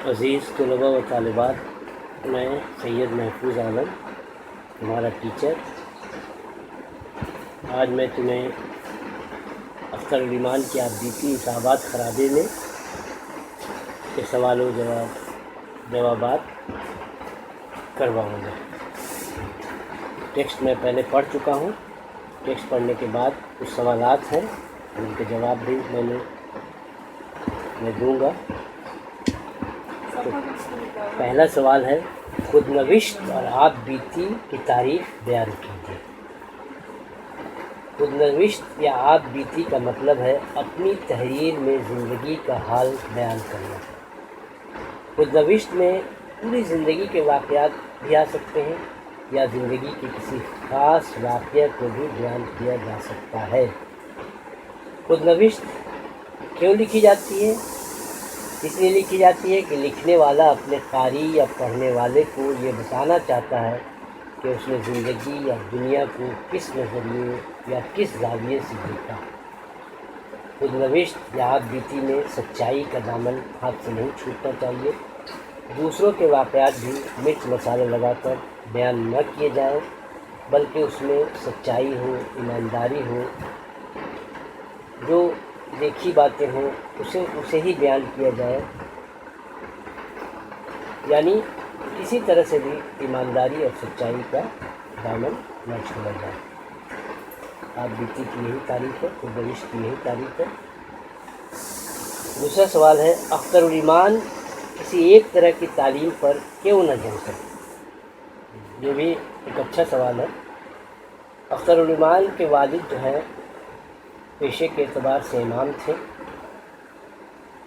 عزیز طلباء و طالبات، میں سید محفوظ عالم تمہارا ٹیچر آج میں تمہیں اختر الایمان کی آپ بیتی حسابات خرابے میں کے سوال و جوابات کرواؤں گا۔ ٹیکسٹ میں پہلے پڑھ چکا ہوں۔ ٹیکسٹ پڑھنے کے بعد کچھ سوالات ہیں، ان کے جواب بھی میں دوں گا۔ تو پہلا سوال ہے، خود نوشت اور آپ بیتی کی تعریف بیان کیجیے۔ خود نوشت یا آپ بیتی کا مطلب ہے اپنی تحریر میں زندگی کا حال بیان کرنا۔ خود نوشت میں پوری زندگی کے واقعات بھی آ سکتے ہیں یا زندگی کے کسی خاص واقعہ کو بھی بیان کیا جا سکتا ہے۔ خود نوشت کیوں لکھی جاتی ہے؟ اس لیے لکھی جاتی ہے کہ لکھنے والا اپنے قاری یا پڑھنے والے کو یہ بتانا چاہتا ہے کہ اس نے زندگی یا دنیا کو کس نظریے یا کس زاویے سے دیکھا۔ خود نوشت یا آپ بیتی میں سچائی کا دامن ہاتھ سے نہیں چھوٹنا چاہیے۔ دوسروں کے واقعات بھی مرچ مسالے لگا کر بیان نہ کیے جائیں، بلکہ اس میں سچائی ہو، ایمانداری ہو، جو دیکھی باتیں ہوں اسے ہی بیان کیا جائے، یعنی کسی طرح سے بھی ایمانداری اور سچائی کا دامن نہ چھوڑا جائے۔ آپ بیتی کی یہی تعریف ہے، خود نوشت کی یہی تعریف ہے۔ دوسرا سوال ہے، اختر الایمان کسی ایک طرح کی تعلیم پر کیوں نہ جم سکے؟ یہ بھی ایک اچھا سوال ہے۔ اختر الایمان کے والد جو ہیں پیشے کے اعتبار سے امام تھے،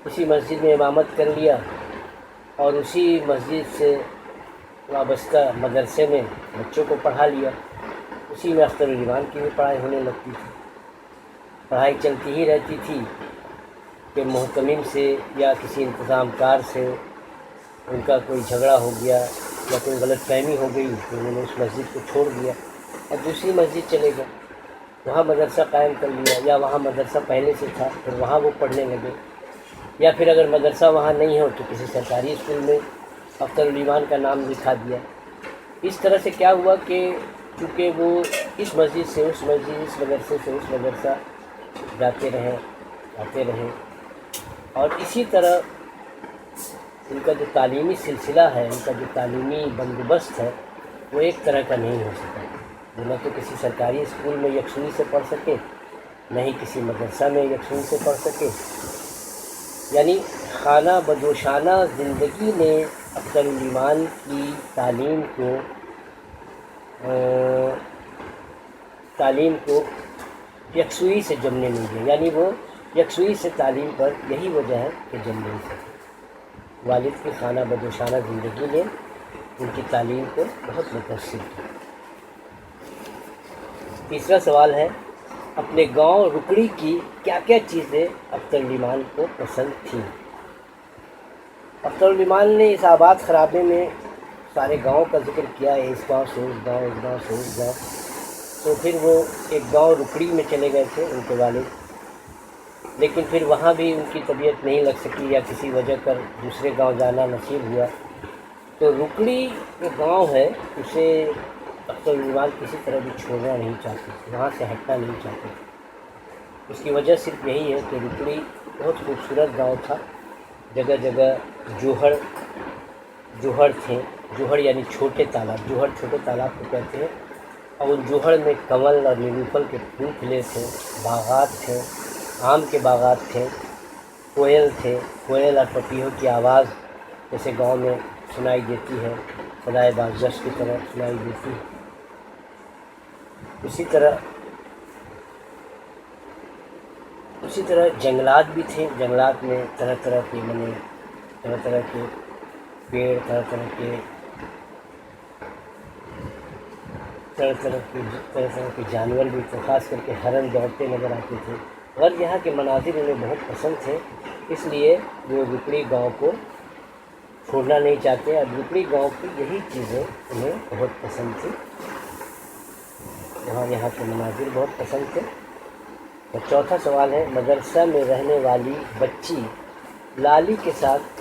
اسی مسجد میں امامت کر لیا اور اسی مسجد سے وابستہ مدرسے میں بچوں کو پڑھا لیا۔ اسی میں اختر الایمان کی بھی پڑھائی ہونے لگتی تھی۔ پڑھائی چلتی ہی رہتی تھی کہ محتمم سے یا کسی انتظام کار سے ان کا کوئی جھگڑا ہو گیا یا کوئی غلط فہمی ہو گئی تو انہوں نے اس مسجد کو چھوڑ دیا اور دوسری مسجد چلے گئے، وہاں مدرسہ قائم کر لیا، یا وہاں مدرسہ پہلے سے تھا پھر وہاں وہ پڑھنے لگے، یا پھر اگر مدرسہ وہاں نہیں ہو تو کسی سرکاری اسکول میں اختر الایمان کا نام لکھا دیا۔ اس طرح سے کیا ہوا کہ چونکہ وہ اس مسجد سے اس مسجد، اس مدرسے سے اس مدرسہ جاتے رہے آتے رہے، اور اسی طرح ان کا جو تعلیمی سلسلہ ہے، ان کا جو تعلیمی بندوبست ہے وہ ایک طرح کا نہیں ہو سکا۔ وہ نہ تو کسی سرکاری اسکول میں یکسوئی سے پڑھ سکے، نہ ہی کسی مدرسہ میں یکسوئی سے پڑھ سکے، یعنی خانہ بدوشانہ زندگی نے اختر الایمان کی تعلیم کو یکسوئی سے جمنے نہیں دیا، یعنی وہ یکسوئی سے تعلیم پر یہی وجہ ہے کہ جم نہیں سکے۔ والد کی خانہ بدوشانہ زندگی نے ان کی تعلیم کو بہت متاثر کیا۔ تیسرا سوال ہے، اپنے گاؤں رکڑی کی کیا کیا چیزیں اختر الایمان کو پسند تھیں؟ اختر الایمان نے اس آباد خرابے میں سارے گاؤں کا ذکر کیا ہے، اس گاؤں سے اس گاؤں، اس گاؤں سے اس گاؤں، تو پھر وہ ایک گاؤں رکڑی میں چلے گئے تھے ان کے والد، لیکن پھر وہاں بھی ان کی طبیعت نہیں لگ سکی یا کسی وجہ کر دوسرے گاؤں جانا نصیب ہوا، تو رکڑی جو گاؤں ہے اسے اختر الایمان کسی طرح بھی چھوڑنا نہیں چاہتے تھے، وہاں سے ہٹنا نہیں چاہتے تھے۔ اس کی وجہ صرف یہی ہے کہ رکڑی بہت خوبصورت گاؤں تھا، جگہ جگہ جوہر تھے، جوہر یعنی چھوٹے تالاب، جوہر چھوٹے تالاب کو کہتے ہیں، اور ان جوہر میں کنول اور نیلوفر کے پھول کھلے تھے، باغات تھے، آم کے باغات تھے، کوئل تھے، کوئل اور پپیہوں کی آواز جیسے گاؤں میں سنائی دیتی ہے، صدائے بازجش کی طرح سنائی دیتی ہے۔ اسی طرح جنگلات بھی تھے، جنگلات میں طرح طرح کے پیڑ، طرح کے جانور بھی تھے، خاص کر کے ہرن دوڑتے نظر آتے تھے، اور یہاں کے مناظر انہیں بہت پسند تھے، اس لیے وہ رکڑی گاؤں کو چھوڑنا نہیں چاہتے، اور رکڑی گاؤں کی یہی چیزیں انہیں بہت پسند تھیں، یہاں کے مناظر بہت پسند تھے۔ اور چوتھا سوال ہے، مدرسہ میں رہنے والی بچی لالی کے ساتھ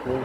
3